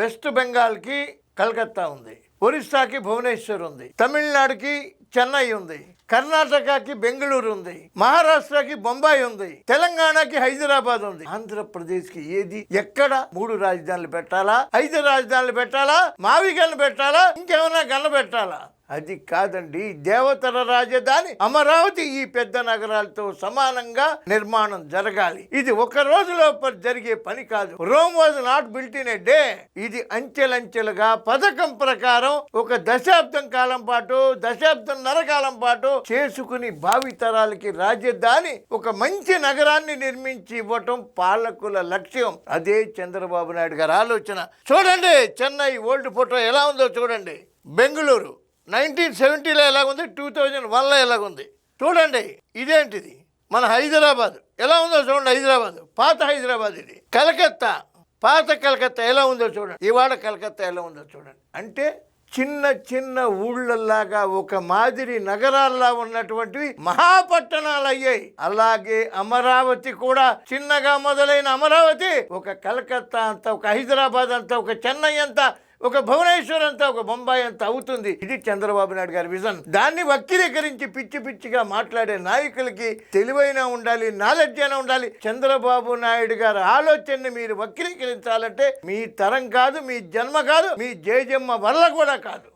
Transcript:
West బెంగాల్కి Calcutta ఉంది, ఒరిస్సాకి భువనేశ్వర్ ఉంది, తమిళనాడుకి చెన్నై ఉంది, కర్ణాటకకి బెంగళూరు ఉంది, మహారాష్ట్రకి బొంబాయి ఉంది, తెలంగాణకి హైదరాబాద్ ఉంది. ఆంధ్రప్రదేశ్కి ఏది ఎక్కడ 3 రాజధానులు పెట్టాలా, 5 రాజధానులు పెట్టాలా, మావిగన్ను పెట్టాలా, ఇంకేమైనా గన్న పెట్టాలా? అది కాదండి. దేవతల రాజధాని అమరావతి ఈ పెద్ద నగరాలతో సమానంగా నిర్మాణం జరగాలి. ఇది ఒక రోజులో జరిగే పని కాదు. Rome was not built in a day. ఇది అంచెలంచెలుగా పథకం ప్రకారం ఒక దశాబ్దం కాలం పాటు, దశాబ్దంన్నర కాలం పాటు చేసుకుని భావితరాలకి రాజధాని ఒక మంచి నగరాన్ని నిర్మించి ఇవ్వటం పాలకుల లక్ష్యం. అదే చంద్రబాబు నాయుడు గారి ఆలోచన. చూడండి, చెన్నై ఓల్డ్ ఫోటో ఎలా ఉందో చూడండి. బెంగళూరు 1970లో ఎలాగుంది, 2001లో ఎలాగుంది చూడండి. ఇదేంటిది? మన హైదరాబాద్ ఎలా ఉందో చూడండి. హైదరాబాద్, పాత హైదరాబాద్. ఇది కలకత్తా, పాత కలకత్తా ఎలా ఉందో చూడండి. ఇవాళ కలకత్తా ఎలా ఉందో చూడండి. అంటే చిన్న చిన్న ఊళ్ళల్లాగా ఒక మాదిరి నగరాల్లా ఉన్నటువంటివి మహాపట్టణాలు అయ్యాయి. అలాగే అమరావతి కూడా చిన్నగా మొదలైన అమరావతి ఒక కలకత్తా అంతా, ఒక హైదరాబాద్ అంతా, ఒక చెన్నై అంతా, ఒక భువనేశ్వర్ అంతా, ఒక బొంబాయి అంతా అవుతుంది. ఇది చంద్రబాబు నాయుడు గారి విజన్. దాన్ని వక్రీకరించి పిచ్చి పిచ్చిగా మాట్లాడే నాయకులకి తెలివైన ఉండాలి, నాలెడ్జ్ అయినా ఉండాలి. చంద్రబాబు నాయుడు గారి ఆలోచనని మీరు వక్రీకరించాలంటే మీ తరం కాదు, మీ జన్మ కాదు, మీ జేజమ్మ వల్ల కూడా కాదు.